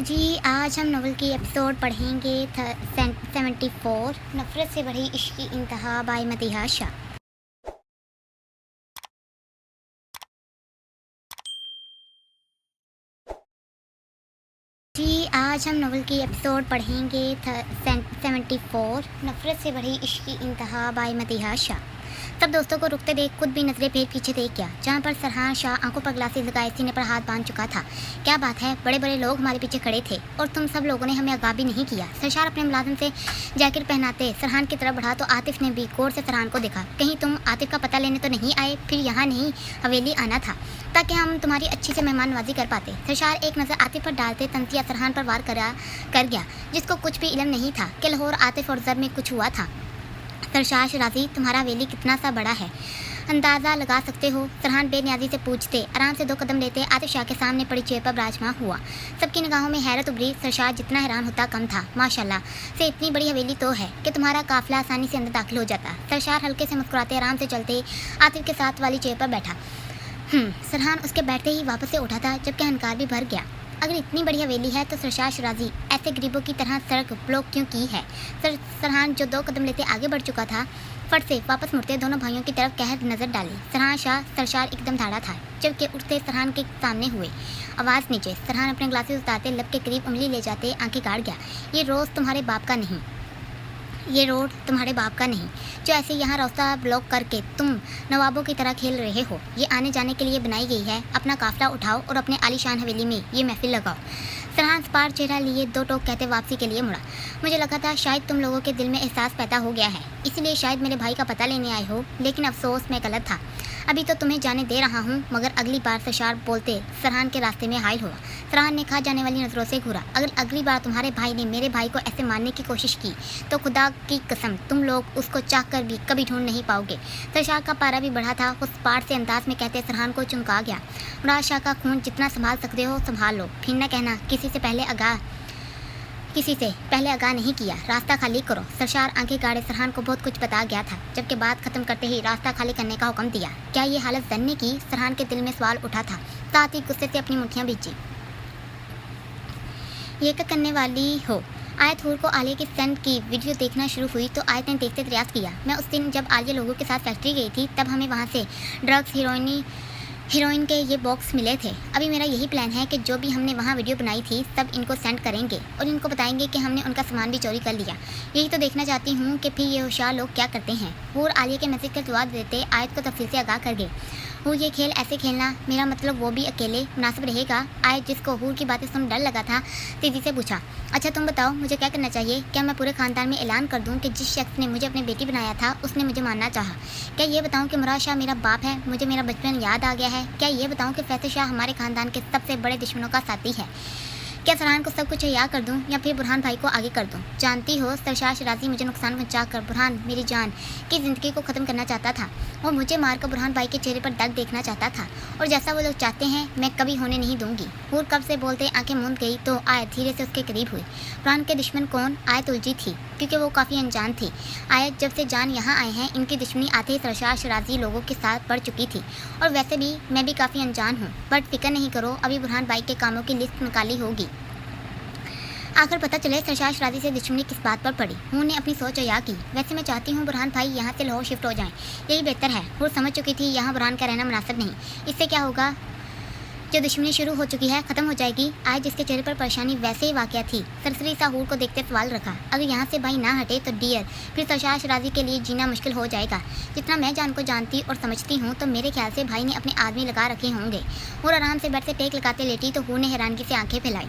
जी, आज हम नॉवल की एपिसोड पढ़ेंगे 74 नफ़रत से बढ़ी इश्क की इंतहा बाय मदीहा शाह। जी, आज हम नॉवल की एपिसोड पढ़ेंगे 74 नफ़रत से बढ़ी इश्क की इंतहा बाय मदीहा शाह। सब दोस्तों को रुकते देख खुद भी नजरें फेर पीछे देख गया, जहाँ पर सरहान शाह आंखों पर ग्लासेस लगाए सीने पर हाथ बांध चुका था। क्या बात है, बड़े बड़े लोग हमारे पीछे खड़े थे और तुम सब लोगों ने हमें आगाह भी नहीं किया। सरशार अपने मुलाजिम से जैकेट पहनाते सरहान की तरफ बढ़ा तो आतिफ ने भी गौर से सरहान को देखा। कहीं तुम आतिफ का पता लेने तो नहीं आए? फिर यहाँ नहीं हवेली आना था ताकि हम तुम्हारी अच्छी से मेहमाननवाजी कर पाते। सरशार एक नज़र आतिफ पर डालते तंतिया सरहान पर वार कर गया, जिसको कुछ भी इल्म नहीं था कि लाहौर आतिफ और जर में कुछ हुआ था। सरशार शराजी, तुम्हारा हवेली कितना सा बड़ा है, अंदाज़ा लगा सकते हो? सरहान बेनियाजी से पूछते आराम से 2 कदम लेते आतिफ शाह के सामने पड़ी चेयर पर विराजमान हुआ। सबकी निगाहों में हैरत उभरी। सरशार जितना हैरान होता कम था। माशाल्लाह से इतनी बड़ी हवेली तो है कि तुम्हारा काफिला आसानी से अंदर दाखिल हो जाता। सरशार हल्के से मुस्कुराते आराम से चलते आतिफ के साथ वाली चेयर पर बैठा। सरहान उसके बैठते ही वापस से उठा था, जबकि हनकार भी भर गया। अगर इतनी बड़ी हवेली है तो सरशार शराजी ऐसे गरीबों की तरह सड़क ब्लॉक क्यों की है? सरहान जो 2 कदम लेते आगे बढ़ चुका था, फट से वापस मुड़ते दोनों भाइयों की तरफ कहर नजर डाली। सरहान शाह सरशार एकदम धाड़ा था, जबकि उठते सरहान के सामने हुए। आवाज़ नीचे। सरहान अपने ग्लासेस उतारते लब के करीब उंगली ले जाते आंखें गाड़ गया। ये रोड तुम्हारे बाप का नहीं जो ऐसे यहाँ रास्ता ब्लॉक करके तुम नवाबों की तरह खेल रहे हो। ये आने जाने के लिए बनाई गई है। अपना काफिला उठाओ और अपने आलीशान हवेली में ये महफिल लगाओ। सरहान स्पार चेहरा लिए 2 टोक कहते वापसी के लिए मुड़ा। मुझे लगा था शायद तुम लोगों के दिल में एहसास पैदा हो गया है, इसीलिए शायद मेरे भाई का पता लेने आए हो, लेकिन अफसोस मैं गलत था। अभी तो तुम्हें जाने दे रहा हूँ, मगर अगली बार सरशार बोलते सरहान के रास्ते में हायल हुआ। सरहान ने खा जाने वाली नज़रों से घूरा। अगर अगली बार तुम्हारे भाई ने मेरे भाई को ऐसे मारने की कोशिश की तो खुदा की कसम तुम लोग उसको चाह कर भी कभी ढूंढ नहीं पाओगे। सरशार का पारा भी बढ़ा था। उस पार से अंदाज में कहते सरहान को चुमका गया। मुराद शाह का खून जितना संभाल सकते हो संभाल लो, फिर न कहना किसी से पहले आगाह नहीं किया। रास्ता खाली करो। सरशार आंखें गाड़े सरहान को बहुत कुछ बता गया था, जबकि बात खत्म करते ही रास्ता खाली करने का हुक्म दिया। क्या ये हालत जानने की? सरहान के दिल में सवाल उठा था, साथ ही गुस्से से अपनी मुट्ठियां भींची। ये क्या करने वाली हो? आयत हूर को आलिया की सेंड की वीडियो देखना शुरू हुई तो आयत ने देखते प्रयास किया। मैं उस दिन जब आलिया लोगों के साथ फैक्ट्री गई थी तब हमें वहाँ से ड्रग्स हीरोइन के ये बॉक्स मिले थे। अभी मेरा यही प्लान है कि जो भी हमने वहाँ वीडियो बनाई थी सब इनको सेंड करेंगे और इनको बताएंगे कि हमने उनका सामान भी चोरी कर लिया। यही तो देखना चाहती हूँ कि फिर ये होशियार लोग क्या करते हैं। हूर आलिया के मैसेज का जवाब देते आयत को तफसील से आगाह कर गए। हूर ये खेल ऐसे खेलना, मेरा मतलब वो भी अकेले, मुनासिब रहेगा? आयत, जिसको हूर की बातें सुन डर लगा था, तेज़ी से पूछा। अच्छा तुम बताओ मुझे क्या करना चाहिए? क्या मैं पूरे ख़ानदान में ऐलान कर दूँ कि जिस शख्स ने मुझे अपनी बेटी बनाया था उसने मुझे मारना चाहा? क्या ये बताऊँ कि मुराद शाह मेरा बाप है, मुझे मेरा बचपन याद आ गया है? क्या ये बताऊँ कि फैसल शाह हमारे ख़ानदान के सबसे बड़े दुश्मनों का साथी है? क्या सरहान को सब कुछ अय्या कर दूं या फिर बुरहान भाई को आगे कर दूं? जानती हो सरशार शराजी मुझे नुकसान पहुंचाकर बुरहान मेरी जान की ज़िंदगी को ख़त्म करना चाहता था। वो मुझे मारकर बुरहान भाई के चेहरे पर दर्द देखना चाहता था और जैसा वो लोग चाहते हैं मैं कभी होने नहीं दूंगी। हूर कब से बोलते आंखें मूंद गई तो आयत धीरे से उसके करीब हुई। बुरहान के दुश्मन कौन? आयत उलझी थी क्योंकि वो काफ़ी अनजान थी। आयत, जब से जान यहाँ आए हैं इनकी दुश्मनी आते ही सरशार शराजी लोगों के साथ बढ़ चुकी थी और वैसे भी मैं भी काफ़ी अनजान हूँ। बट फिक्र नहीं करो, अभी बुरहान भाई के कामों की लिस्ट निकाली होगी। आखिर पता चले सरशार शराजी से दुश्मनी किस बात पर पड़ी। हूर ने अपनी सोच अय्या की। वैसे मैं चाहती हूँ बुरहान भाई यहाँ से लाहौर शिफ्ट हो जाएं, यही बेहतर है। हूर समझ चुकी थी यहाँ बुरहान का रहना मुनासिब नहीं। इससे क्या होगा, जो दुश्मनी शुरू हो चुकी है ख़त्म हो जाएगी। आज जिसके चेहरे पर परेशानी वैसे ही वाक़या थी। सरसरी सा हूर को देखते सवाल रखा। अगर यहाँ से भाई ना हटे तो डियर फिर सरशार शराजी के लिए जीना मुश्किल हो जाएगा। जितना मैं जान को जानती और समझती हूँ तो मेरे ख्याल से भाई ने अपने आदमी लगा रखे होंगे। हूर आराम से बेड से टेक लगाते लेटी तो हूर ने हैरानगी से आंखें फैलाई।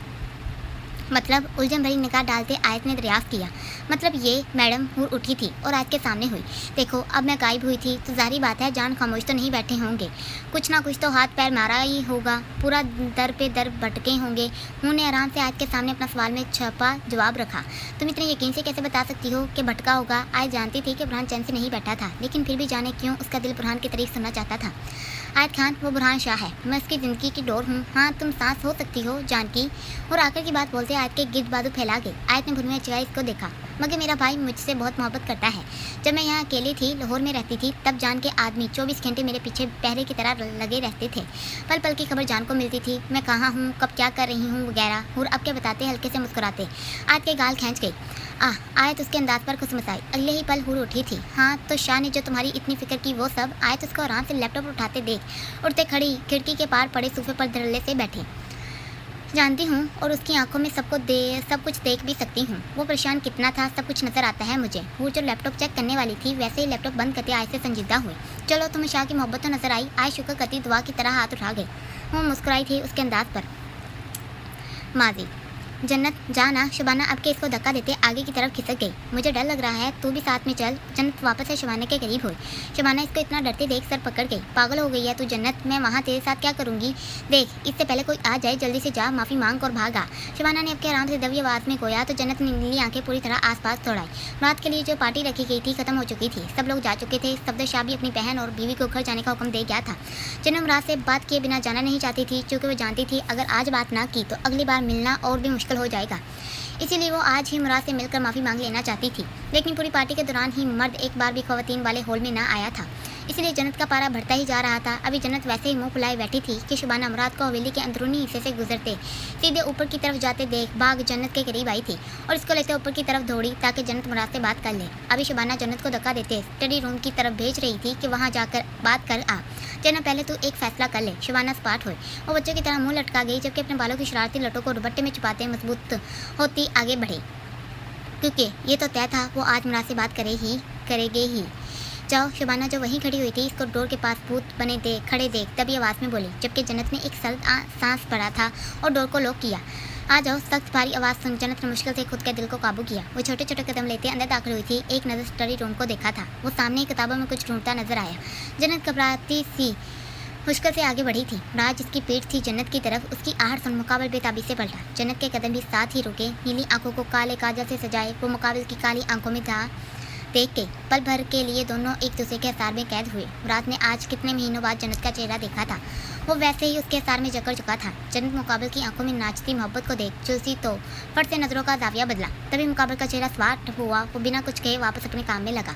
मतलब? उलझन भरी निगाह डालते आयत ने दरियाफ्त किया। मतलब ये मैडम, हूर उठी थी और आयत के सामने हुई। देखो अब मैं गायब हुई थी तो जाहिर बात है जान खामोश तो नहीं बैठे होंगे, कुछ ना कुछ तो हाथ पैर मारा ही होगा, पूरा दर पे दर भटके होंगे। हूर ने आराम से आयत के सामने अपना सवाल में छपा जवाब रखा। तुम इतने यकीन से कैसे बता सकती हो कि भटका होगा? आयत जानती थी कि बुरहान चैन से नहीं बैठा था, लेकिन फिर भी जाने क्यों उसका दिल बुरहान की तारीफ सुनना चाहता था। आयत खान, वो बुरहान शाह है, मैं उसकी ज़िंदगी की डोर हूँ। हाँ तुम सांस हो सकती हो जानकी। और आखिर की बात बोलते आयत के गिर्द बाजू फैला गए। आयत ने भुनवे चेहरा इसको देखा। मगर मेरा भाई मुझसे बहुत मोहब्बत करता है। जब मैं यहाँ अकेली थी, लाहौर में रहती थी, तब जान के आदमी 24 घंटे मेरे पीछे पहरे की तरह लगे रहते थे। पल पल की खबर जान को मिलती थी, मैं कहाँ हूँ, कब क्या कर रही हूँ वगैरह। हूर अब के बताते हल्के से मुस्कुराते। आज के गाल खींच गई। आयत उसके अंदाज पर खुश मचाई। अगले ही पल हूर उठी थी। हाँ तो शाह ने जो तुम्हारी इतनी फिक्र की वो सब। आयत उसको आराम से लैपटॉप उठाते देख उठते खड़ी खिड़की के पार पड़े सोफे पर धड़ल्ले से बैठी। जानती हूँ और उसकी आंखों में सब कुछ देख भी सकती हूँ। वो परेशान कितना था सब कुछ नजर आता है मुझे। हूर जो लैपटॉप चेक करने वाली थी वैसे ही लैपटॉप बंद करते आय से संजीदा हुई। चलो तुम्हें शाह की मोहब्बत तो नजर आई। आय शुक्र करती दुआ की तरह हाथ उठा गई। वो मुस्कुराई थी उसके अंदाज पर। माजी जन्नत जाना। शबाना अब के इसको धक्का देते आगे की तरफ खिसक गई। मुझे डर लग रहा है, तू भी साथ में चल। जन्नत वापस से शबाना के करीब हुई। शबाना इसको इतना डरते देख सर पकड़ गई। पागल हो गई है तू जन्नत, मैं वहाँ तेरे साथ क्या करूँगी। देख इससे पहले कोई आ जाए जल्दी से जा, माफ़ी मांग और भागा। शबाना ने अब के आराम से दबी आवाज़ में कोया तो जन्नत ने नीली आंखें पूरी तरह आसपास दौड़ाई। रात के लिए जो पार्टी रखी गई थी खत्म हो चुकी थी। सब लोग जा चुके थे। सफदर शाह भी अपनी बहन और बीवी को घर जाने का हुक्म दे गया था। जन्नत रात से बात किए बिना जाना नहीं चाहती थी, क्योंकि वो जानती थी अगर आज बात ना की तो अगली बार मिलना और भी मुश्किल हो जाएगा। इसीलिए वो आज ही मुराद से मिलकर माफ़ी मांग लेना चाहती थी। लेकिन पूरी पार्टी के दौरान ही मर्द एक बार भी खवातीन वाले हॉल में ना आया था, इसलिए जन्नत का पारा बढ़ता ही जा रहा था। अभी जन्नत वैसे ही मुंह फुलाए बैठी थी कि शबाना मुराद को हवेली के अंदरूनी हिस्से से गुजरते सीधे ऊपर की तरफ जाते देख भाग जन्नत के करीब आई थी और इसको लेते ऊपर की तरफ दौड़ी ताकि जन्नत मुराद से बात कर ले। अभी शबाना जन्नत को धक्का देते स्टडी रूम की तरफ भेज रही थी कि वहाँ जाकर बात कर आ। जन्नत पहले तू एक फैसला कर ले। शबाना स्पाट हुई। वो बच्चों की तरह मुंह लटका गई, जबकि अपने बालों की शरारती लटों को दुपट्टे में छुपाते मजबूत होती आगे बढ़ी, क्योंकि ये तो तय था वो आज मुराद से बात करेगी ही। जाओ। शबाना जो वहीं खड़ी हुई थी इसको डोर के पास भूत बने खड़े देख तभी आवाज़ में बोली, जबकि जन्नत ने एक सर्द सांस भरा था और डोर को लॉक किया। आ जाओ। सख्त भारी आवाज़ सुन जन्नत ने मुश्किल से खुद के दिल को काबू किया। वो छोटे छोटे कदम लेते अंदर दाखिल हुई थी। एक नज़र स्टडी रूम को देखा था। वो सामने किताबों में कुछ ढूंढता नजर आया। जन्नत घबराती सी मुश्किल से आगे बढ़ी थी। राज जिसकी पीठ थी जन्नत की तरफ, उसकी आहट सुन मुकाबल बेताबी से पलटा। जन्नत के कदम भी साथ ही रुके। नीली आंखों को काले काजल से सजाए वो मुकाबल की काली आंखों में था देख के पल भर के लिए दोनों एक दूसरे के असार में कैद हुए। रात ने आज कितने महीनों बाद जन्नत का चेहरा देखा था। वो वैसे ही उसके असार में जकड़ चुका था। जन्नत मुकाबल की आंखों में नाचती मोहब्बत को देख चुलसी तो फट से नजरों का दाविया बदला। तभी मुकाबल का चेहरा स्वाट हुआ। वो बिना कुछ कहे वापस अपने काम में लगा।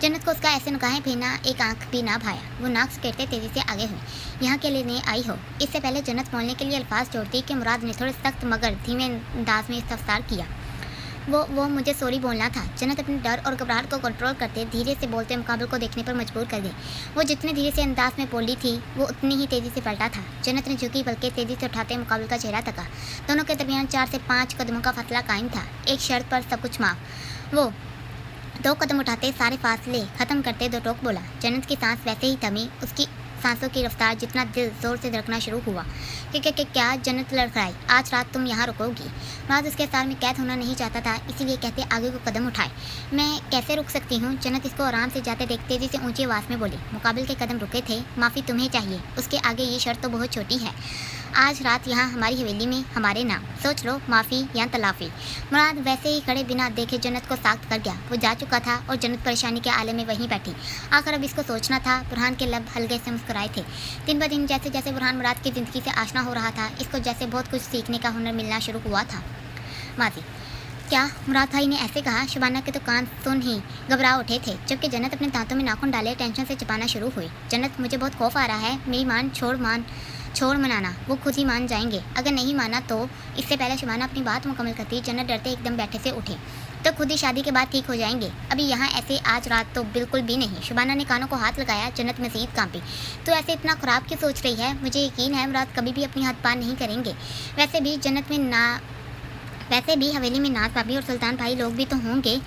जन्नत को उसका ऐसे निगाहें फेरना एक आंख भी ना भाया। वो नाक सुकेटते तेजी से आगे हुई। यहाँ के लिए आई हो। इससे पहले जन्नत बोलने के लिए अल्फाज जोड़ती कि मुराद ने थोड़े सख्त मगर धीमे अंदाज में इस्तफसार किया। वो मुझे सॉरी बोलना था। जन्नत अपने डर और घबराहट को कंट्रोल करते धीरे से बोलते मुकाबल को देखने पर मजबूर कर गई। वो जितने धीरे से अंदाज में बोली थी वो उतनी ही तेज़ी से पलटा था। जन्नत ने झुकी बल्कि तेज़ी से उठाते मुकाबल का चेहरा तका। दोनों के दरमियान 4 से 5 कदमों का फासला कायम था। एक शर्त पर सब कुछ माफ। वो 2 कदम उठाते सारे फासले ख़त्म करते 2 टोक बोला। जन्नत की सांस वैसे ही थमी। उसकी सांसों की रफ्तार जितना दिल जोर से धड़कना शुरू हुआ कि क्या जन्नत लड़खड़ाई। आज रात तुम यहाँ रुकोगी। रात उसके सार में कैद होना नहीं चाहता था, इसीलिए कहते आगे को कदम उठाए। मैं कैसे रुक सकती हूँ। जन्नत इसको आराम से जाते देख तेजी से ऊंची आवाज़ में बोली। मुकाबिल के कदम रुके थे। माफ़ी तुम्हें चाहिए, उसके आगे ये शर्त तो बहुत छोटी है। आज रात यहाँ हमारी हवेली में हमारे नाम। सोच लो, माफ़ी या तलाफ़ी। मुराद वैसे ही खड़े बिना देखे जन्नत को साख्त कर गया। वो जा चुका था और जन्नत परेशानी के आलम में वहीं बैठी। आखिर अब इसको सोचना था। बुरहान के लब हल्के से मुस्कुराए थे। दिन ब दिन जैसे जैसे बुरहान मुराद की ज़िंदगी से आशना हो रहा था, इसको जैसे बहुत कुछ सीखने का हुनर मिलना शुरू हुआ था। माजी क्या मुराद भाई ने ऐसे कहा। शबाना के तो कान सुन ही घबरा उठे थे, जबकि जन्नत अपने दांतों में नाखून डाले टेंशन से चपाना शुरू हुई। जन्नत मुझे बहुत खौफ आ रहा है। मेरी छोड़ मनाना। वो खुद ही मान जाएंगे। अगर नहीं माना तो। इससे पहले शबाना अपनी बात मुकम्मल करती जन्नत डरते एकदम बैठे से उठे। तो खुद ही शादी के बाद ठीक हो जाएंगे। अभी यहाँ ऐसे आज रात तो बिल्कुल भी नहीं। शबाना ने कानों को हाथ लगाया। जन्नत मज़ीद कांपी। तो ऐसे इतना ख़राब क्यों सोच रही है। मुझे यकीन है मुराद कभी भी अपनी हद पार नहीं करेंगे। वैसे भी हवेली में नाज भाभी और सुल्तान भाई लोग भी तो होंगे।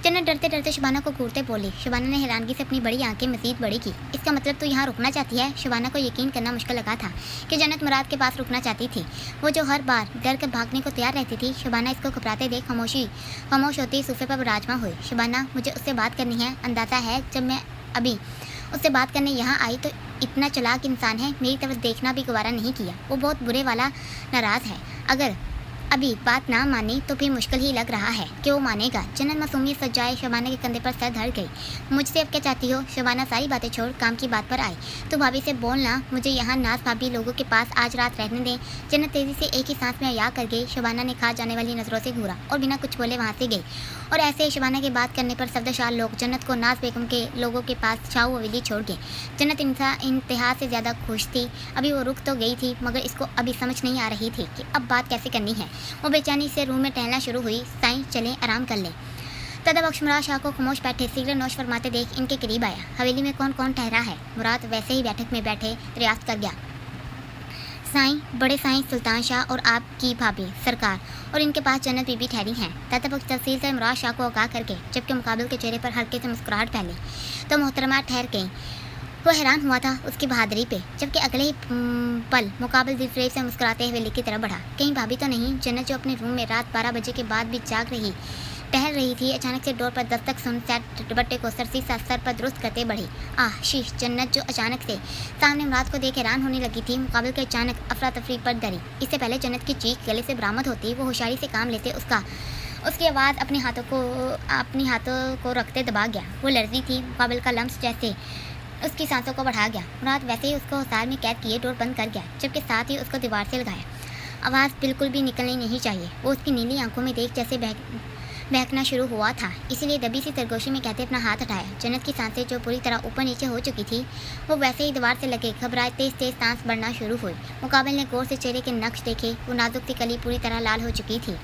जन्नत डरते डरते शबाना को घूरते बोली। शबाना ने हैरानगी से अपनी बड़ी आंखें मज़ीद बड़ी की। इसका मतलब तो यहाँ रुकना चाहती है। शबाना को यकीन करना मुश्किल लगा था कि जन्नत मुराद के पास रुकना चाहती थी। वो जो हर बार डर कर भागने को तैयार रहती थी। शबाना इसको घबराते देख खामोश होती सोफे पर विराजमा हुई। शबाना मुझे उससे बात करनी है। अंदाज़ा है जब मैं अभी उससे बात करने यहाँ आई तो इतना चालाक इंसान है, मेरी तरफ देखना भी गवारा नहीं किया। वो बहुत बुरे वाला नाराज़ है। अगर अभी बात ना माने तो फिर मुश्किल ही लग रहा है कि वो मानेगा। जन्नत मासूमियत सजाए शबाना के कंधे पर सर धर गई। मुझसे अब क्या चाहती हो? शबाना सारी बातें छोड़ काम की बात पर आई। तो भाभी से बोलना मुझे यहाँ नाज भाभी लोगों के पास आज रात रहने दें। जन्नत तेजी से एक ही सांस में या कर गई। शबाना ने खा जाने वाली नजरों से घूरा और बिना कुछ बोले वहाँ से गई। और ऐसे ही शबाना की बात करने पर सफदरशाल लोग जन्नत को नाज बेगम के लोगों के पास शाहू हवेली छोड़ गए। जन्नत इंतहा से ज़्यादा खुश थी। अभी वो रुक तो गई थी मगर इसको अभी समझ नहीं आ रही थी कि अब बात कैसे करनी है। वो बेचैनी से रूम में टहलना शुरू हुई। साईं चलें आराम कर लें। तदबख्श मुराद शाह को खामोश बैठे सिगरेट नोश फरमाते देख इनके करीब आया। हवेली में कौन कौन ठहरा है? मुराद वैसे ही बैठक में बैठे रियासत कर गया। साईं, बड़े साईं सुल्तान शाह और आपकी भाभी सरकार और इनके पास जन्नत बीबी ठहरी हैं। तदबख्श तफसील से मुराद शाह को आगाह करके जबकि मुकाबिल के चेहरे पर हल्के से मुस्कुराहट फैली तो मोहतरमा ठहर गई। वो हैरान हुआ था उसकी बहादुरी पे, जबकि अगले ही पल मुकाबिल दिलफरेब से मुस्कुराते हुए की तरफ बढ़ा। कहीं भाभी तो नहीं? जन्नत जो अपने रूम में रात 12 बजे के बाद भी जाग रही टहल रही थी, अचानक से डोर पर दस्तक सुन सेट दुपट्टे को सरसी सा सर पर दुरुस्त करते बढ़ी। आह शीश! जन्नत जो अचानक से सामने मुराद को देख हैरान होने लगी थी, मुकाबिल के अचानक अफरा तफरी पर डरी। इससे पहले जन्नत की चीख गले से बरामद होती वो होशियारी से काम लेते उसकी आवाज़ अपने हाथों को रखते दबा गया। वो लर्जी थी, मुकाबिल का लम्स जैसे उसकी सांसों को बढ़ा गया। मुराद वैसे ही उसको होशियार में कैद किए डोर बंद कर गया, जबकि साथ ही उसको दीवार से लगाया। आवाज़ बिल्कुल भी निकलनी नहीं चाहिए। वो उसकी नीली आंखों में देख जैसे बहकना शुरू हुआ था, इसीलिए दबी सी सरगोशी में कहते अपना हाथ हटाया। जन्नत की सांसें जो पूरी तरह ऊपर नीचे हो चुकी थी वो वैसे ही दीवार से लगे घबराए तेज तेज सांस बढ़ना शुरू हुई। मुकाबिल ने गौर से चेहरे के नक्श देखे। वो नाजुक सी कली पूरी तरह लाल हो चुकी थी।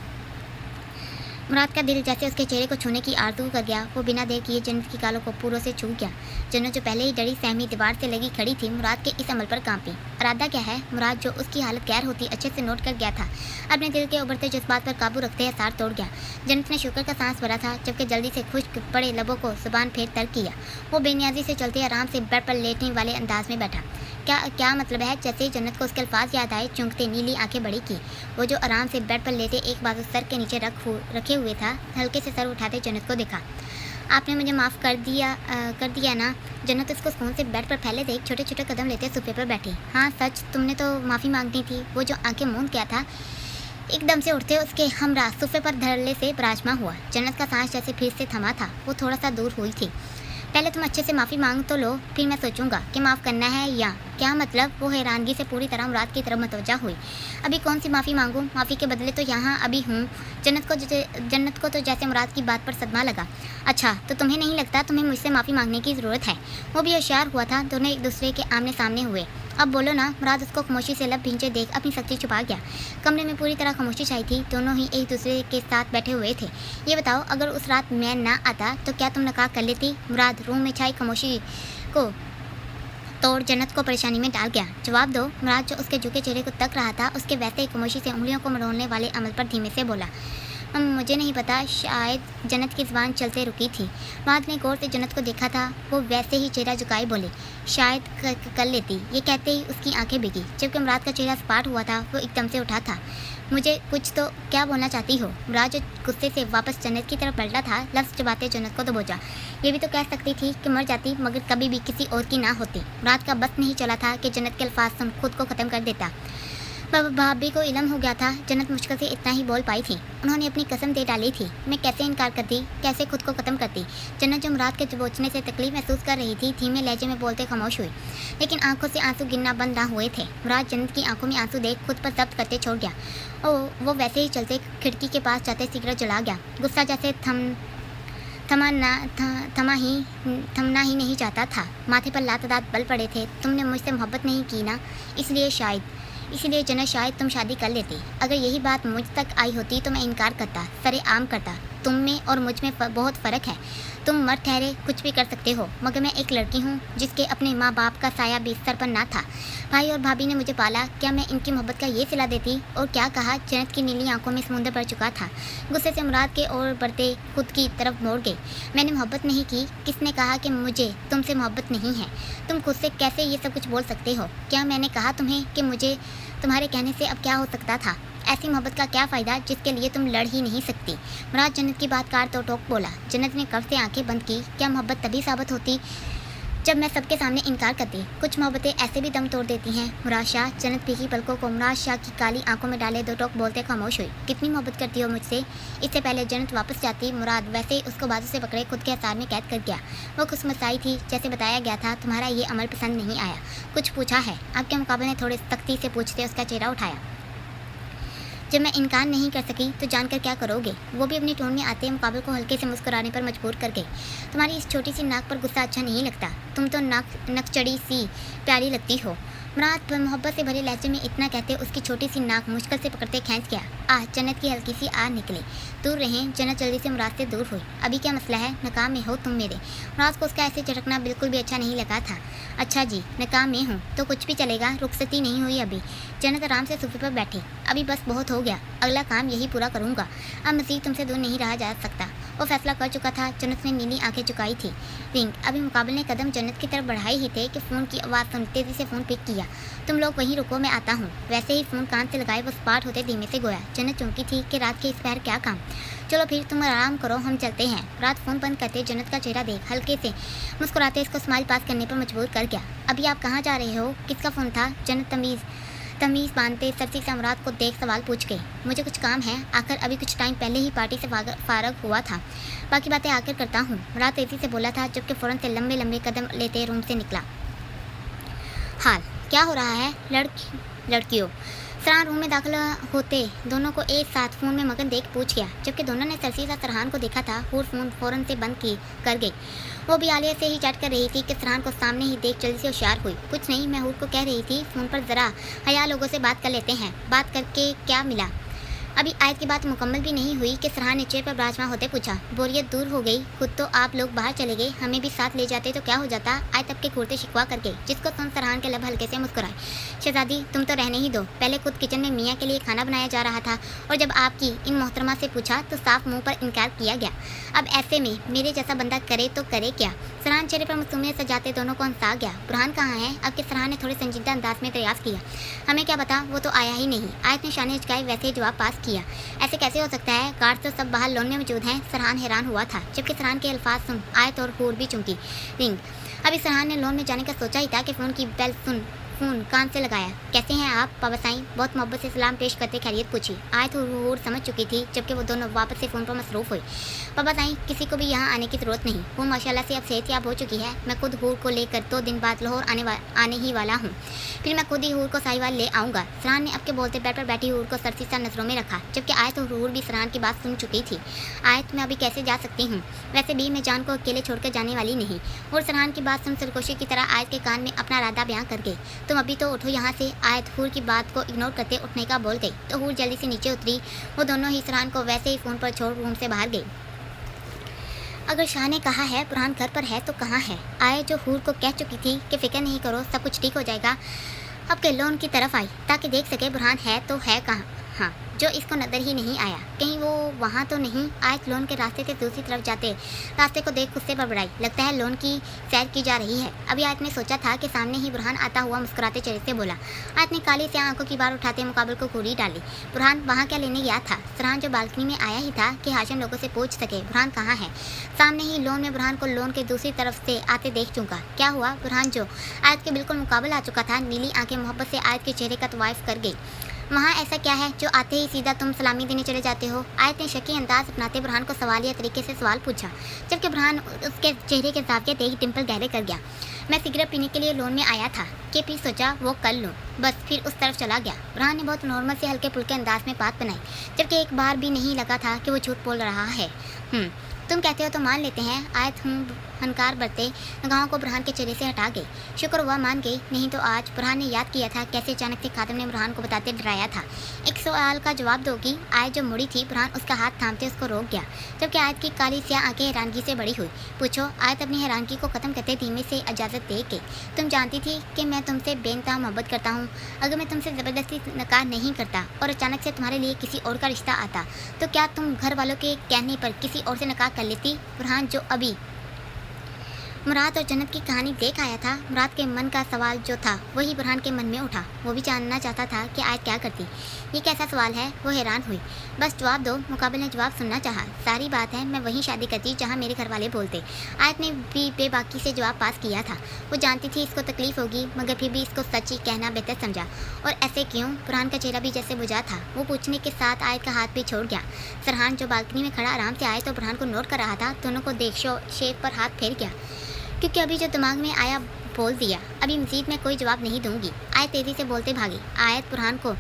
मुराद का दिल जैसे उसके चेहरे को छूने की आरज़ू कर गया। वो बिना देर किए जन्नत की गालों को पूरों से छू गया। जन्नत जो पहले ही डरी सहमी दीवार से लगी खड़ी थी, मुराद के इस अमल पर कांपी। इरादा क्या है? मुराद जो उसकी हालत गैर होती अच्छे से नोट कर गया था, अपने दिल के उभरते जज्बात पर काबू रखते आसार तोड़ गया। जन्नत ने शुक्र का सांस भरा था, जबकि जल्दी से खुश्क पड़े लबों को जुबान फेर तर्क किया। वो बेनियाजी से चलते आराम से बेड पर लेटने वाले अंदाज में बैठा। क्या मतलब है? जैसे ही जन्नत को उसके अल्फाज याद आए, चौंकते नीली आंखें बड़ी की। वो जो आराम से बेड पर लेटे एक बाजू सर के नीचे रखे हुए था, हल्के से सर उठाते जन्नत को देखा। आपने मुझे माफ़ कर दिया ना? जन्नत उसको सुकून से बेड पर फैले देख छोटे छोटे कदम लेते सोफे पर बैठी। हाँ सच, तुमने तो माफ़ी मांगनी थी। वो जो आंखें मूंद गया था एकदम से उठते उसके हमरा सोफे पर धड़ल्ले से विराजमान हुआ। जन्नत का सांस जैसे फिर से थमा था। वो थोड़ा सा दूर हुई थी। पहले तुम अच्छे से माफ़ी मांग तो लो, फिर मैं सोचूंगा कि माफ़ करना है या क्या मतलब। वो हैरानगी से पूरी तरह मुराद की तरफ मतवजा हुई। अभी कौन सी माफ़ी मांगूं? माफ़ी के बदले तो यहाँ अभी हूँ। जन्नत को तो जैसे मुराद की बात पर सदमा लगा। अच्छा, तो तुम्हें नहीं लगता तुम्हें मुझसे माफ़ी मांगने की ज़रूरत है? वो भी होशियार हुआ था। दोनों एक दूसरे के आमने सामने हुए। अब बोलो ना। मुराद उसको खामोशी से लब भींचे देख अपनी सच्ची छुपा गया। कमरे में पूरी तरह खामोशी छाई थी। दोनों ही एक दूसरे के साथ बैठे हुए थे। ये बताओ, अगर उस रात मैं ना आता तो क्या तुम निकाह कर लेती? मुराद रूम में छाई खामोशी को तोड़ जन्नत को परेशानी में डाल गया। जवाब दो। मुराद जो उसके झुके चेहरे को तक रहा था, उसके वैसे ही खामोशी से उंगलियों को मरोड़ने वाले अमल पर धीमे से बोला। मुझे नहीं पता, शायद जन्नत की ज़बान चलते रुकी थी। मुराद ने गौर से जन्नत को देखा था। वो वैसे ही चेहरा झुकाए बोले, शायद कर लेती। ये कहते ही उसकी आंखें भीगी। जबकि मुराद का चेहरा सपाट हुआ था, वो एकदम से उठा था। मुझे कुछ तो क्या बोलना चाहती हो? मुराद जो गुस्से से वापस जन्नत की तरफ पलटा था, लफ्ज़ चबाते जन्नत को दबोचा। ये भी तो कह सकती थी कि मर जाती मगर कभी भी किसी और की ना होती। मुराद का बस नहीं चला था कि जन्नत के अल्फाज सुन खुद को ख़त्म कर देता। भाभी को इल्म हो गया था। जन्नत मुश्किल से इतना ही बोल पाई थी। उन्होंने अपनी कसम दे डाली थी। मैं कैसे इनकार करती, कैसे खुद को ख़त्म करती? जन्नत जो मुराद के दबोचने से तकलीफ महसूस कर रही थी, धीमे लहजे में बोलते खामोश हुई, लेकिन आंखों से आंसू गिरना बंद ना हुए थे। मुराद जन्नत की आंखों में आंसू देख खुद पर जब्त करते छोड़ गया। वो वैसे ही चलते खिड़की के पास जाते सिगरेट जला गया। गुस्सा जैसे थमना ही नहीं चाहता था। माथे पर लातदार बल पड़े थे। तुमने मुझसे मोहब्बत नहीं की ना, इसलिए जन्नत शायद तुम शादी कर लेती। अगर यही बात मुझ तक आई होती तो मैं इनकार करता, सरेआम करता। तुम में और मुझ में बहुत फ़र्क है। तुम मर्द ठहरे कुछ भी कर सकते हो, मगर मैं एक लड़की हूँ जिसके अपने माँ बाप का साया भी सर पर ना था। भाई और भाभी ने मुझे पाला, क्या मैं इनकी मोहब्बत का ये सिला देती? और क्या कहा? जन्नत की नीली आंखों में समुंदर भर चुका था। गुस्से से मुराद के ओर बढ़ते खुद की तरफ मोड़ गई। मैंने मोहब्बत नहीं की। किसने कहा कि मुझे तुमसे मोहब्बत नहीं है? तुम खुद से कैसे ये सब कुछ बोल सकते हो? क्या मैंने कहा तुम्हें कि मुझे तुम्हारे कहने से अब क्या हो सकता था? ऐसी मोहब्बत का क्या फ़ायदा जिसके लिए तुम लड़ ही नहीं सकती? मुराद जन्नत की बात काट तो टोक बोला। जन्नत ने कब से आंखें बंद की। क्या मोहब्बत तभी साबित होती जब मैं सबके सामने इनकार करती। कुछ मोहब्बतें ऐसे भी दम तोड़ देती हैं। मुराद शाह जन्नत फीकी पलकों को मुराद शाह की काली आंखों में डाले दो टोक बोलते खामोश हुई। कितनी मोहब्बत करती हो मुझसे? इससे पहले जन्नत वापस जाती मुराद वैसे ही उसको बाजू से पकड़े खुद के हसार में कैद कर गया। वो खुश मसाई थी। जैसे बताया गया था तुम्हारा ये अमल पसंद नहीं आया, कुछ पूछा है? आपके मुकाबले ने थोड़े सख्ती से पूछते उसका चेहरा उठाया। जब मैं इनकार नहीं कर सकी तो जानकर क्या करोगे? वो भी अपनी टोन में आते मुकाबले को हल्के से मुस्कुराने पर मजबूर कर गई। तुम्हारी इस छोटी सी नाक पर गुस्सा अच्छा नहीं लगता, तुम तो नकचड़ी सी प्यारी लगती हो। मुराद मोहब्बत से भरे लहजे में इतना कहते उसकी छोटी सी नाक मुश्किल से पकड़ते खींच गया। जन्नत की हल्की सी आह निकली। दूर रहें। जन्नत जल्दी से मुराद से दूर हुई। अभी क्या मसला है? नकाम में हो तुम मेरे? मुराद को उसका ऐसे झटकना बिल्कुल भी अच्छा नहीं लगा था। अच्छा जी, नकाम में हूँ तो कुछ भी चलेगा, रुखसती नहीं हुई अभी। जन्नत आराम से सोफे पर बैठी। अभी बस बहुत हो गया, अगला काम यही पूरा करूँगा, अब मज़ीद तुमसे दूर नहीं रहा जा सकता। वो फैसला कर चुका था। जन्नत ने नीली आंखें चुकाई थी। रिंग। अभी मुकाबले ने कदम जन्नत की तरफ बढ़ाए ही थे कि फ़ोन की आवाज़ सुन तेज़ी से फ़ोन पिक किया। तुम लोग वहीं रुको, मैं आता हूँ। वैसे ही फ़ोन कान से लगाए वो स्पार्ट होते धीमे से गोया। जन्नत चौंकी थी कि रात के इस पहर क्या काम। चलो फिर तुम आराम करो, हम चलते हैं। रात फ़ोन बंद करते जन्नत का चेहरा देख हल्के से मुस्कुराते इसको स्माइल पास करने पर मजबूर कर गया। अभी आप कहाँ जा रहे हो? किसका फ़ोन था? जन्नत तमीज़ बांधते सरसी से मुराद को देख सवाल पूछ गई। मुझे कुछ काम है, आकर अभी कुछ टाइम पहले ही पार्टी से फारग हुआ था, बाकी बातें आकर करता हूँ। मुराद तेज़ी से बोला था जबकि फ़ौरन से लंबे लंबे कदम लेते रूम से निकला। हाल क्या हो रहा है लड़कियों? सरहान रूम में दाखिल होते दोनों को एक साथ फ़ोन में मगन देख पूछ गया। जबकि दोनों ने सरसी सा सरहान को देखा था। हूर फ़ोन फ़ौरन से बंद कर गई। वो भी आलिया से ही चैट कर रही थी कि सरहान को सामने ही देख जल्दी से होशियार हुई। कुछ नहीं, मैं हूर को कह रही थी फ़ोन पर ज़रा हया लोगों से बात कर लेते हैं। बात करके क्या मिला? अभी आयत की बात मुकम्मल भी नहीं हुई कि सरहान ने चेयर पर विराजमान होते पूछा। बोरियत दूर हो गई, खुद तो आप लोग बाहर चले गए, हमें भी साथ ले जाते तो क्या हो जाता? आयत अब के घूरते शिकवा कर गई, जिसको सुन सरहान के लब हल्के से मुस्कुराए। शहजादी तुम तो रहने ही दो, पहले खुद किचन में मियाँ के लिए खाना बनाया जा रहा था और जब आपकी इन मोहतरमा से पूछा तो साफ मुँह पर इनकार किया गया। अब ऐसे में मेरे जैसा बंदा करे तो करे क्या? सरहान चेहरे पर मुस्तूमियत सजाते दोनों को हंसा गया। बुरहान कहाँ है? अब के सरहान ने थोड़े संजीदा अंदाज में प्रयास किया। हमें क्या पता, वो तो आया ही नहीं। आयत ने शाने हिचकाए वैसे ही जवाब पास किया। ऐसे कैसे हो सकता है? गार्ड तो सब बाहर लॉन में मौजूद हैं। सरहान हैरान हुआ था। जबकि सरहान के अल्फाज सुन आयत और हूर भी चुंकी। रिंग। अभी सरहान ने लॉन में जाने का सोचा ही था कि फ़ोन की बेल सुन फ़ोन कान से लगाया। कैसे हैं आप पापा साईं? बहुत मोहब्बत से सलाम पेश करते खैरियत पूछी। आयत और हूर समझ चुकी थी। जबकि वो दोनों वापस से फ़ोन पर मसरूफ़ हुई। पापा साईं किसी को भी यहाँ आने की ज़रूरत नहीं, वो माशाल्लाह से अब सेहतयाब हो चुकी है। मैं खुद हूर को लेकर 2 दिन बाद लाहौर आने ही वाला हूँ, फिर मैं खुद ही हूर को साहिवाल ले आऊँगा। सरहान ने अब के बोलते बेड पर बैठी हूर को सरसी सा नज़रों में रखा। जबकि आयत और हूर भी सरहान की बात सुन चुकी थी। आयत मैं अभी कैसे जा सकती हूँ? वैसे भी मैं जान को अकेले छोड़कर जाने वाली नहीं। और सरहान की बात सुन सरकोशी की तरह आयत के कान में अपना इरादा बयां कर गई। तुम अभी तो उठो यहाँ से। आयत हूर की बात को इग्नोर करते उठने का बोल गई तो हूर जल्दी से नीचे उतरी। वो दोनों ही सरहान को वैसे ही फ़ोन पर छोड़ रूम से बाहर गई। अगर शाह ने कहा है बुरहान घर पर है तो कहाँ है? आयत जो हूर को कह चुकी थी कि फ़िक्र नहीं करो सब कुछ ठीक हो जाएगा, अब के लोन की तरफ आई ताकि देख सके बुरहान है तो है कहाँ। हाँ, जो इसको नज़र ही नहीं आया, कहीं वो वहाँ तो नहीं। आयत लोन के रास्ते से दूसरी तरफ जाते रास्ते को देख गुस्से पर बढ़ाई। लगता है लोन की सैर की जा रही है। अभी आयत ने सोचा था कि सामने ही बुरहान आता हुआ मुस्कुराते चेहरे से बोला। आयत ने काली से आंखों की बार उठाते मुकाबले को घूरी डाली। बुरहान वहाँ क्या लेने गया था? सरहान जो बालकनी में आया ही था कि हाशिम लोगों से पूछ सके बुरहान कहाँ है। सामने ही लोन में बुरहान को लोन के दूसरी तरफ से आते देख चुका। क्या हुआ? बुरहान जो आयत के बिल्कुल मुकाबले आ चुका था, नीली आंखें मोहब्बत से आयत के चेहरे का तवाइफ कर गई। वहाँ ऐसा क्या है जो आते ही सीधा तुम सलामी देने चले जाते हो? आयत ने शकी अंदाज अपनाते बुरहान को सवालिया तरीके से सवाल पूछा। जबकि बुरहान उसके चेहरे के जाविये देख डिम्पल गहरे कर गया। मैं सिगरेट पीने के लिए लोन में आया था कि फिर सोचा वो कर लूँ, बस फिर उस तरफ चला गया। बुरहान ने बहुत नॉर्मल से हल्के फुल्के अंदाज में बात बनाई। जबकि एक बार भी नहीं लगा था कि वो झूठ बोल रहा है। तुम कहते हो तो मान लेते हैं। आयत हंकार बरते निगाहों को बुरहान के चेहरे से हटा गई। शुक्र हुआ मान गई, नहीं तो आज बुरहान ने याद किया था कैसे अचानक से खादिम ने बुरहान को बताते डराया था। एक सवाल का जवाब दोगी? आयत जो मुड़ी थी बुरहान उसका हाथ थामते उसको रोक गया। जबकि आयत की काली स्याह आंखें हैरानगी से बड़ी हुई। पूछो। आयत अपनी हैरानगी को ख़त्म करते धीमे से इजाज़त दे गई। तुम जानती थी कि मैं तुमसे बेइंतहा मोहब्बत करता हूँ। अगर मैं तुमसे ज़बरदस्ती नकार नहीं करता और अचानक से तुम्हारे लिए किसी और का रिश्ता आता तो क्या तुम घर वालों के कहने पर किसी और से नकार कर लेती? बुरहान जो अभी मुराद और जन्नत की कहानी देख आया था। मुराद के मन का सवाल जो था वही बुरहान के मन में उठा। वो भी जानना चाहता था कि आयत क्या करती। ये कैसा सवाल है? वो हैरान हुई। बस जवाब दो। मुकाबिल ने जवाब सुनना चाहा। सारी बात है मैं वहीं शादी करती जहाँ मेरे घर वाले बोलते। आयत ने भी बेबाकी से जवाब पास किया था। वो जानती थी इसको तकलीफ होगी, मगर फिर भी इसको सच ही कहना बेहतर समझा। और ऐसे क्यों? बुरहान का चेहरा भी जैसे बुझा था। वो पूछने के साथ आयत का हाथ भी छोड़ गया। सरहान जो बालकनी में खड़ा आराम से आयत और बुरहान को नोट कर रहा था, दोनों को देख शेफ पर हाथ फेर गया, क्योंकि अभी जो दिमाग में आया बोल दिया। अभी मजीद मैं कोई जवाब नहीं दूंगी। आयत तेज़ी से बोलते भागी। आयत बुरहान को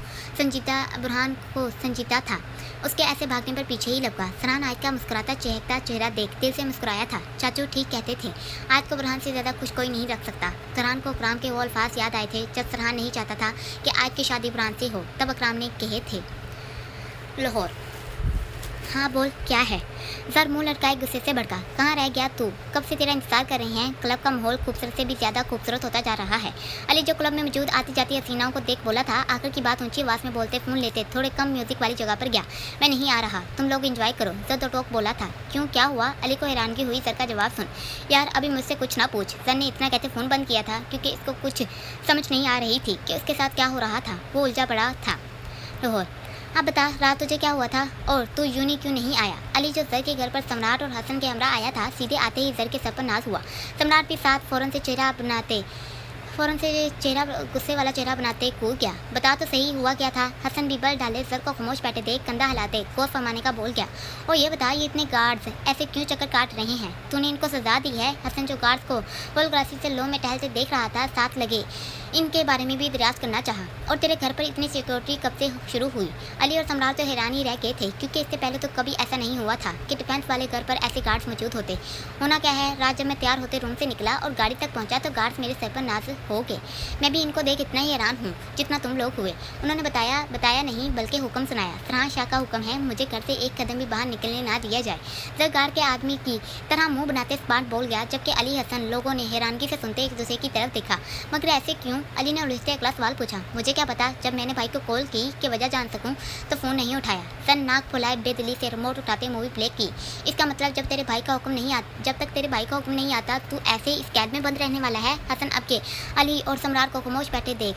संजीता था। उसके ऐसे भागने पर पीछे ही लपका। सरहान आयत का मुस्कुराता चहकता चेहरा देख दिल से मुस्कुराया था। चाचू ठीक कहते थे, आयत को बुरहान से ज़्यादा खुश कोई नहीं रख सकता। सरहान को अकराम के वो अल्फाज याद आए थे जब सरहान नहीं चाहता था कि आयत की शादी बुरहान से हो। तब अकराम ने कहे थे। लाहौर। हाँ बोल, क्या है? जर मुंह लटकाए गुस्से से भड़का। कहाँ रह गया तू? कब से तेरा इंतजार कर रहे हैं। क्लब का माहौल खूबसूरत से भी ज़्यादा खूबसूरत होता जा रहा है। अली जो क्लब में मौजूद आती जाती हसीनाओं को देख बोला था। आखिर की बात ऊंची आवाज़ में बोलते फ़ोन लेते थोड़े कम म्यूजिक वाली जगह पर गया। मैं नहीं आ रहा, तुम लोग एंजॉय करो। जर तो टोक बोला था। क्यों, क्या हुआ? अली को हैरानगी हुई। जर का जवाब सुन। यार अभी मुझसे कुछ ना पूछ। जर ने इतना कहते फ़ोन बंद किया था क्योंकि इसको कुछ समझ नहीं आ रही थी कि उसके साथ क्या हो रहा था। वो उलझा पड़ा था। लाहौर। अब बता, रात तुझे क्या हुआ था और तू यूनी क्यों नहीं आया? अली जो जर के घर पर सम्राट और हसन के हमरा आया था, सीधे आते ही जर के सर पर नाज हुआ। सम्राट भी साथ फ़ौरन से गुस्से वाला चेहरा बनाते कूद गया। बता तो सही, हुआ क्या था? हसन भी बल डाले जर को खामोश बैठे देख कंधा हिलाते गौर फरमाने का बोल गया। और ये बता, ये इतने गार्ड्स ऐसे क्यों चक्कर काट रहे हैं? तूने इनको सजा दी है? हसन जो गार्ड्स को वोलग्रासी से लो में टहलते देख रहा था, साथ लगे इनके बारे में भी दरियाफ्त करना चाहा। और तेरे घर पर इतनी सिक्योरिटी कब से शुरू हुई? अली और सम्राट तो हैरान ही रह गए थे, क्योंकि इससे पहले तो कभी ऐसा नहीं हुआ था कि डिफेंस वाले घर पर ऐसे गार्ड्स मौजूद होते। होना क्या है, रात जब मैं तैयार होते रूम से निकला और गाड़ी तक पहुंचा तो गार्ड्स मेरे सर पर नाज हो गए। मैं भी इनको देख इतना ही हैरान हूँ जितना तुम लोग हुए। उन्होंने बताया नहीं बल्कि हुक्म सुनाया। सरहान शाह का हुक्म है, मुझे घर से एक कदम भी बाहर निकलने ना दिया जाए। जब गार्ड के आदमी की तरह मुंह बनाते स्पार्ट बोल गया, जबकि अली हसन लोगों ने हैरानगी से सुनते एक दूसरे की तरफ देखा। मगर ऐसे क्यों? अली ने उलझते अगला सवाल पूछा। मुझे क्या पता, जब मैंने भाई को कॉल की कि वजह जान सकूं तो फ़ोन नहीं उठाया। सन नाक फुलाए बेदिली से रिमोट उठाते मूवी प्ले की। इसका मतलब जब तक तेरे भाई का हुक्म नहीं आता तू ऐसे इस कैद में बंद रहने वाला है? हसन अब के अली और सम्राट को खामोश बैठे देख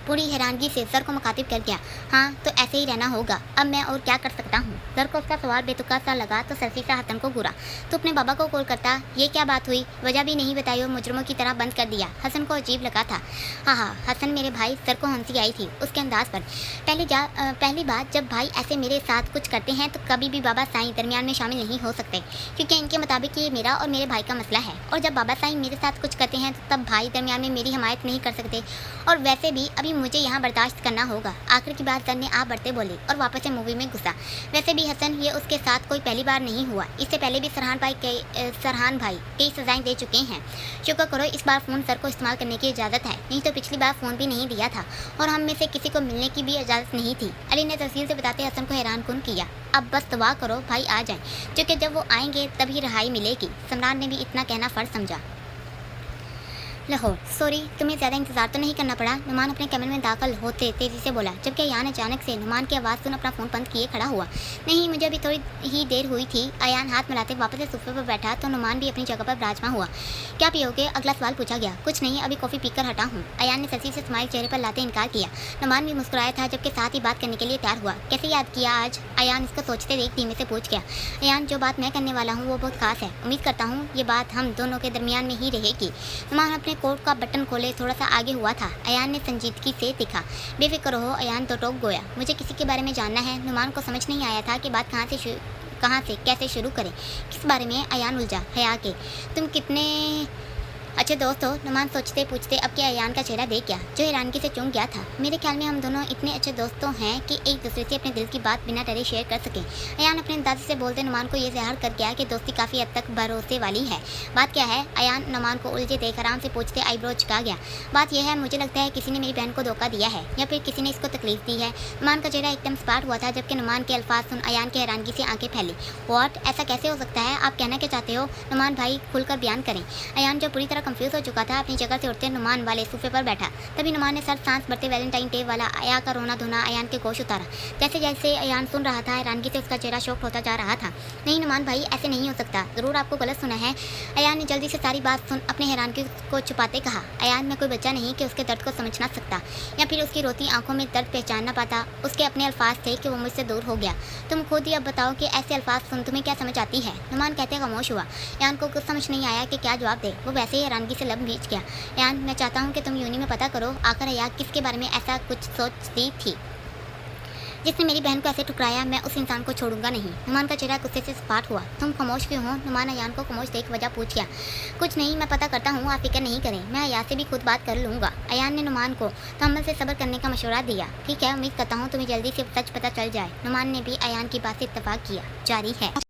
पूरी हैरानगी से सर को मुखातिब कर गया। हाँ तो ऐसे ही रहना होगा, अब मैं और क्या कर सकता हूँ? सर को उसका सवाल बेतुका सा लगा तो सरसी से हसन को घूरा। तो अपने बाबा को कॉल करता। ये क्या बात हुई? वजह भी नहीं बताई और मुजरमों की तरह बंद कर दिया। हसन को अजीब लगा था। हाँ, हसन मेरे भाई। सर को हंसी आई थी उसके अंदाज पर। पहली बात, जब भाई ऐसे मेरे साथ कुछ करते हैं तो कभी भी बाबा साईं दरमियान में शामिल नहीं हो सकते, क्योंकि इनके मुताबिक ये मेरा और मेरे भाई का मसला है। और जब बाबा साईं मेरे साथ कुछ करते हैं तो तब भाई दरमियान में मेरी हिमायत नहीं कर सकते। और वैसे भी अभी मुझे यहाँ बर्दाश्त करना होगा। आखिर की बात सर ने आप बढ़ते बोली और वापस से मूवी में घुसा। वैसे भी हसन ये उसके साथ कोई पहली बार नहीं हुआ। इससे पहले भी सरहान भाई कई सजाएं दे चुके हैं। शुक्र करो इस बार फ़ोन सर को इस्तेमाल करने की इजाज़त है, नहीं तो पिछली बार फ़ोन भी नहीं दिया था और हम में से किसी को मिलने की भी इजाज़त नहीं थी। अली ने तफसील से बताते हसन को हैरान कुन किया। अब बस दुआ करो भाई आ जाएं, क्योंकि जब वो आएंगे तभी रहाई मिलेगी। सम्राट ने भी इतना कहना फ़र्ज समझा। लाहौर। सॉरी, तुम्हें ज़्यादा इंतजार तो नहीं करना पड़ा? नुमान अपने कमरे में दाखिल होते तेज़ी से बोला, जबकि अयान अचानक से नुमान की आवाज़ सुन अपना फ़ोन बंद किए खड़ा हुआ। नहीं, मुझे अभी थोड़ी ही देर हुई थी। अयान हाथ मिलाते वापस से सोफे पर बैठा तो नुमान भी अपनी जगह पर विराजमान हुआ। क्या पियोगे? अगला सवाल पूछा गया। कुछ नहीं, अभी कॉफ़ी पीकर हटा हूँ। अयान ने ससी से स्माइल चेहरे पर लाते इनकार किया। नुमान भी मुस्कुराया था, जबकि साथ ही बात करने के लिए तैयार हुआ। कैसे याद किया आज? अयान इसको सोचते देख धीमे से पूछ गया। अयान, जो बात मैं करने वाला हूँ वो बहुत खास है। उम्मीद करता हूँ ये बात हम दोनों के दरमियान में ही रहेगी। नुमान अपने कोट का बटन थोड़ा सा आगे हुआ था। अयान ने संजीदगी से दिखा। बेफिक्र हो अयान, तो टोक गोया। मुझे किसी के बारे में जानना है। नुमान को समझ नहीं आया था कि बात कहाँ से कैसे शुरू करें। किस बारे में? अयान उलझा। हया के। तुम कितने अच्छे दोस्त हो? नुमान सोचते पूछते अब के अयान का चेहरा देख गया, जो हैरानगी से चूम गया था। मेरे ख्याल में हम दोनों इतने अच्छे दोस्तों हैं कि एक दूसरे से अपने दिल की बात बिना डरे शेयर कर सकें। अयान अपने अंदाजे से बोलते नुमान को ये ज़ाहिर कर गया कि दोस्ती काफ़ी हद तक भरोसे वाली है। बात क्या है? अयान नुमान को उलझे देख आराम से पूछते आईब्रो झुका गया। बात यह है, मुझे लगता है किसी ने मेरी बहन को धोखा दिया है या फिर किसी ने इसको तकलीफ दी है। नुमान का चेहरा एकदम स्पार्ट हुआ था, जबकि नुमान के अल्फाज सुन अयान की हैरानगी से आंखें फैली। व्हाट? ऐसा कैसे हो सकता है? आप कहना क्या चाहते हो? नुमान भाई खुलकर बयान करें। अयान जो पूरी तरह कंफ्यूज हो चुका था, अपनी जगह से उठते नुमान वाले सोफे पर बैठा। तभी नुमान ने सर सांस भरते वैलेंटाइन डे वाला आया का रोना धोना अयान के गोश उतारा। जैसे जैसे अयान सुन रहा था, हैरानगी से उसका चेहरा शॉक्ड होता जा रहा था। नहीं नुमान भाई, ऐसे नहीं हो सकता, ज़रूर आपको गलत सुना है। अयान ने जल्दी से सारी बात सुन अपने हैरानगी को छुपाते कहा। अयान, मैं कोई बच्चा नहीं कि उसके दर्द को समझ ना सकता या फिर उसकी रोती आंखों में दर्द पहचान ना पाता। उसके अपने अल्फाज थे कि वो मुझसे दूर हो गया। तुम खुद ही अब बताओ कि ऐसे अल्फाज सुन तुम्हें क्या समझ आती है। नुमान कहते खामोश हुआ। अयान को कुछ समझ नहीं आया कि क्या जवाब दे। वो वैसे ही हैरानगी से लब भींच गया। अयान, मैं चाहता हूँ कि तुम यूनी में पता करो आखिर अयान किसके बारे में ऐसा कुछ सोचती थी जिसने मेरी बहन को ऐसे ठुकराया। मैं उस इंसान को छोड़ूंगा नहीं। नुमान का चेहरा गुस्से से सपाट हुआ। तुम खामोश क्यों हो? नुमान अयान को खामोश देख वजह पूछ गया। कुछ नहीं, मैं पता करता हूँ, आप फिक्र नहीं करें, मैं अयान से भी खुद बात कर लूँगा। अयान ने नुमान को तहम्मुल से सब्र करने का मशवरा दिया। ठीक है, उम्मीद करता हूँ तुम्हें जल्दी से सच पता चल जाए। नुमान ने भी अयान की बात से इत्तेफाक किया। जारी है।